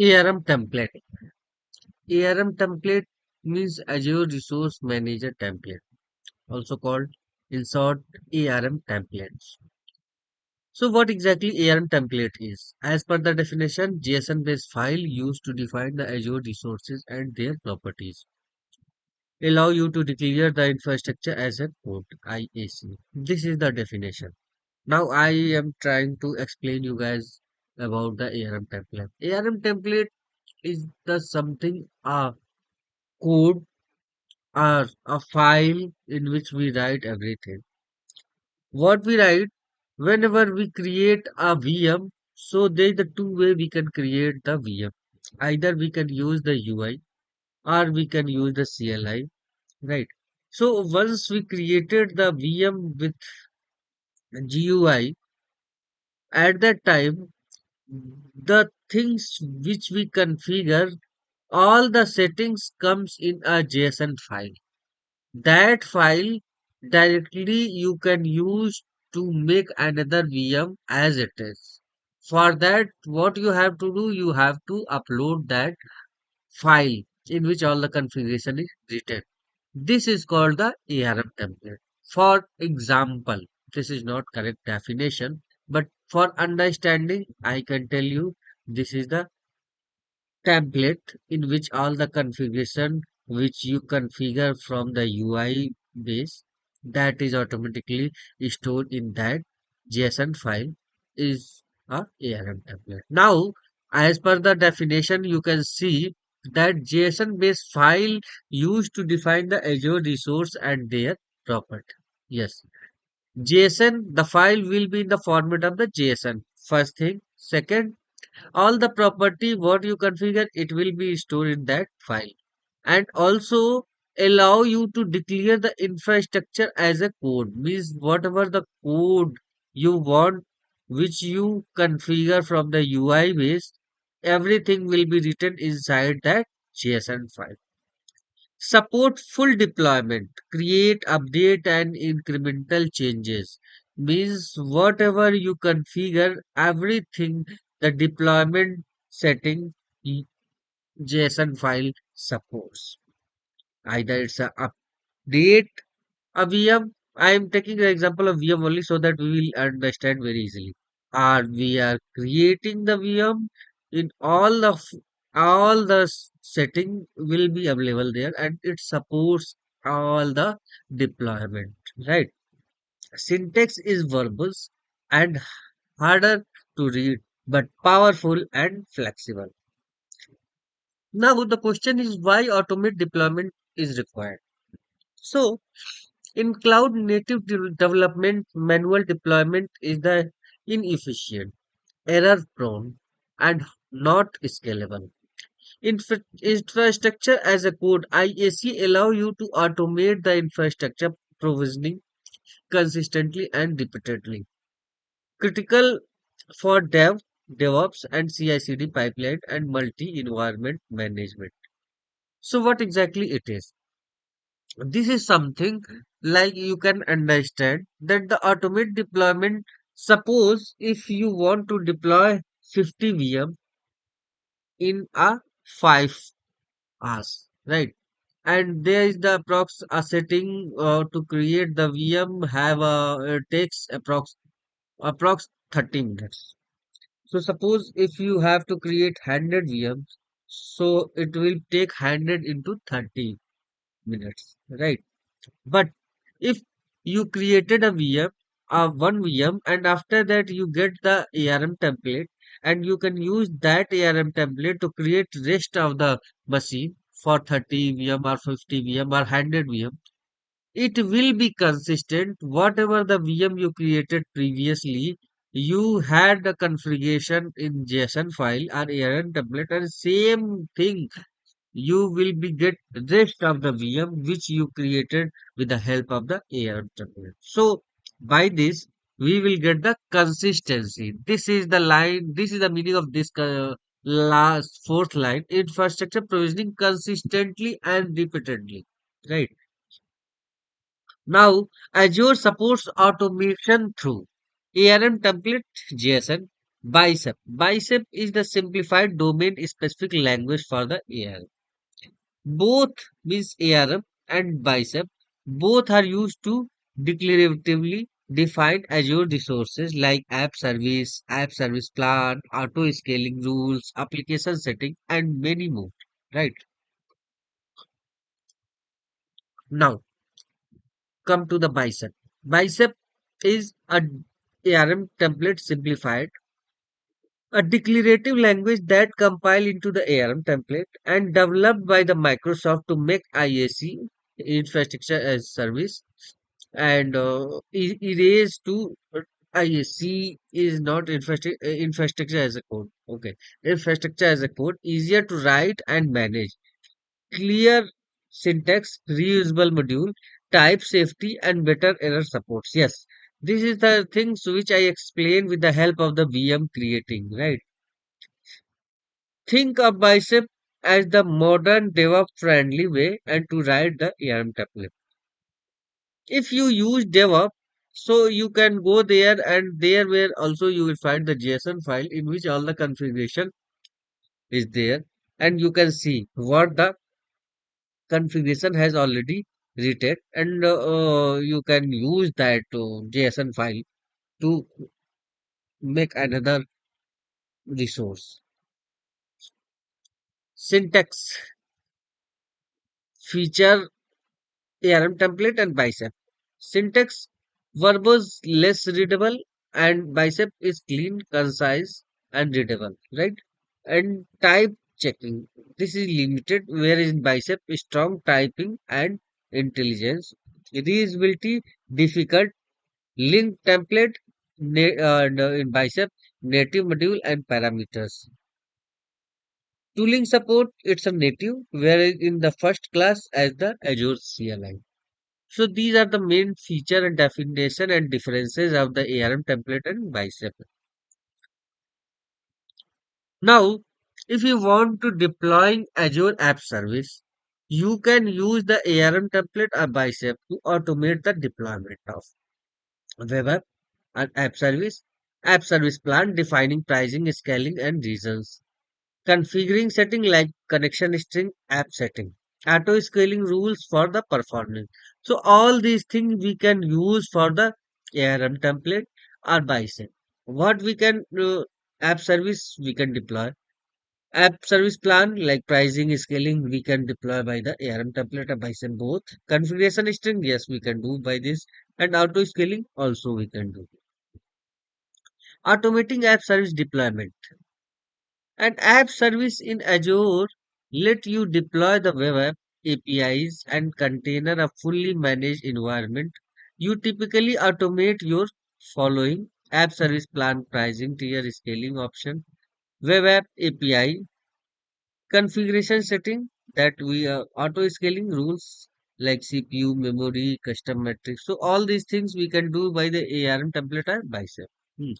ARM template. ARM template means Azure Resource Manager template, also called in short ARM templates. So what exactly ARM template is? As per the definition, JSON-based file used to define the Azure resources and their properties. Allow you to declare the infrastructure as a code, IAC. This is the definition. Now I am trying to explain you guys about the ARM template. ARM template is the something code or a file in which we write everything. What we write whenever we create a VM, so there's the two way we can create the VM. Either we can use the UI or we can use the CLI, right? So once we created the VM with GUI, at that time the things which we configure, all the settings comes in a JSON file. That file directly you can use to make another VM as it is. For that, what you have to do, you have to upload that file in which all the configuration is written. This is called the ARM template. For example, this is not correct definition, but for understanding, I can tell you this is the template in which all the configuration which you configure from the UI base, that is automatically stored in that JSON file is a ARM template. Now, as per the definition, you can see that JSON based file used to define the Azure resource and their property. Yes, JSON, the file will be in the format of the JSON. First thing. Second, all the property what you configure, it will be stored in that file, and also allow you to declare the infrastructure as a code, means whatever the code you want, which you configure from the UI base, everything will be written inside that JSON file. Support full deployment, create, update, and incremental changes. Means whatever you configure, everything, the deployment setting JSON file supports. Either it's a update a VM. I am taking the example of VM only so that we will understand very easily. Or we are creating the VM in all the setting will be available there, and it supports all the deployment. Right. Syntax is verbose and harder to read, but powerful and flexible. Now the question is why automate deployment is required. So in cloud native development, manual deployment is the inefficient, error prone, and not scalable. Infrastructure as a code, IAC allow you to automate the infrastructure provisioning consistently and repeatedly. Critical for DevOps, and CI/CD pipeline and multi-environment management. So what exactly it is? This is something like you can understand that the automate deployment, suppose if you want to deploy 50 VM in a 5 hours, right? And there is the approx a setting to create the VM have a takes approx 30 minutes. So suppose if you have to create 100 VMs, so it will take 100 into 30 minutes, right? But if you created a VM, one VM, and after that you get the ARM template, and you can use that ARM template to create rest of the machine for 30 VM or 50 VM or 100 VM, it will be consistent. Whatever the VM you created previously, you had the configuration in JSON file or ARM template, and same thing you will be get rest of the VM which you created with the help of the AR template. So by this we will get the consistency. This is the line. This is the meaning of this last fourth line. Infrastructure provisioning consistently and repeatedly. Right now, Azure supports automation through ARM template JSON. Bicep. Bicep is the simplified domain specific language for the ARM. Both means ARM and bicep. Both are used to declaratively define Azure resources like app service plan, auto scaling rules, application setting, and many more. Right. Now come to the bicep. Bicep is a ARM template simplified, a declarative language that compiled into the ARM template and developed by the Microsoft to make IAC, infrastructure as service, and erase to IAC is not infrastructure as a code. Okay, infrastructure as a code easier to write and manage. Clear syntax, reusable module, type safety, and better error supports. Yes, this is the things which I explain with the help of the VM creating. Right. Think of Bicep as the modern DevOps friendly way and to write the ARM template. If you use DevOps, so you can go there and there where also you will find the JSON file in which all the configuration is there and you can see what the configuration has already written and you can use that JSON file to make another resource. Syntax feature ARM template and bicep. Syntax verbose less readable and bicep is clean, concise and readable, right? And type checking. This is limited, whereas in bicep strong typing and intelligence. Reusability difficult. Link template and, in bicep native module and parameters. Tooling support it's a native, whereas in the first class as the Azure CLI. So these are the main feature and definition and differences of the ARM template and bicep. Now, if you want to deploy Azure App Service, you can use the ARM template or bicep to automate the deployment of web app and app service plan, defining pricing, scaling, and reasons. Configuring setting like connection string app setting, auto scaling rules for the performance. So all these things we can use for the ARM template or bicep. What we can app service we can deploy. App service plan like pricing scaling we can deploy by the ARM template or bicep both. Configuration string yes we can do by this and auto scaling also we can do. Automating app service deployment. An app service in Azure let you deploy the web app, APIs, and container a fully managed environment. You typically automate your following app service plan pricing, tier scaling option, web app API, configuration setting that we auto scaling rules like CPU, memory, custom metrics. So all these things we can do by the ARM template or bicep. Hmm.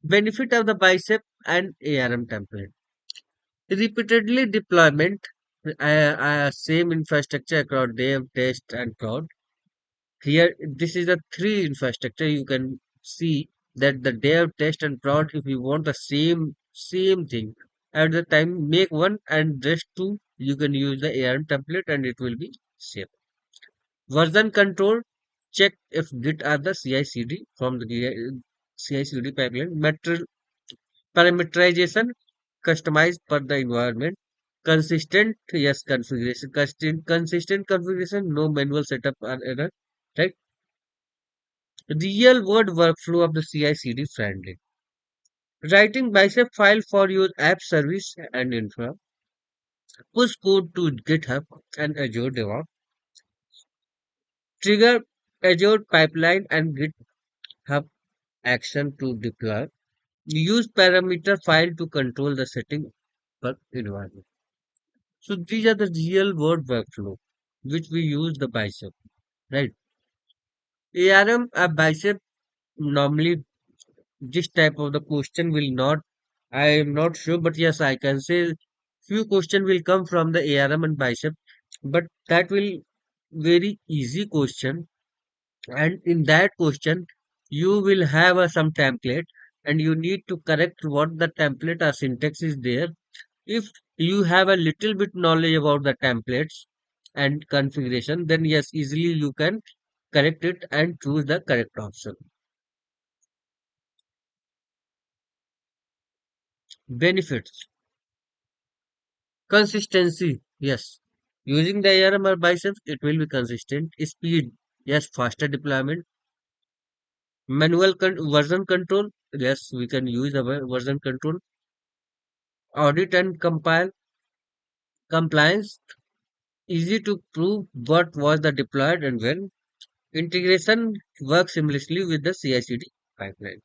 Benefit of the bicep and ARM template. Repeatedly deployment, same infrastructure across dev, test, and prod. Here, this is the three infrastructure. You can see that the dev, test, and prod. If you want the same thing at the time, make one and rest two. You can use the ARM template, and it will be safe. Version control. Check if Git are the CI/CD from the CI/CD pipeline. Parameterization customized per the environment. Consistent, yes, configuration. Consistent configuration, no manual setup or error. Right? Real world workflow of the CI/CD friendly. Writing bicep file for your app service and infra. Push code to GitHub and Azure DevOps. Trigger Azure pipeline and GitHub action to deploy. Use parameter file to control the setting per environment. So these are the real world workflow which we use the bicep, right? ARM a bicep normally this type of the question will not. I am not sure, but yes, I can say few question will come from the ARM and bicep, but that will very easy question, and in that question you will have some template and you need to correct what the template or syntax is there. If you have a little bit knowledge about the templates and configuration, then yes, easily you can correct it and choose the correct option. Benefits. Consistency. Yes. Using the ARM or biceps, it will be consistent. Speed. Yes. Faster deployment. Version control. Yes, we can use the version control. Audit and compile. Compliance. Easy to prove what was the deployed and when. Integration works seamlessly with the CI/CD pipeline.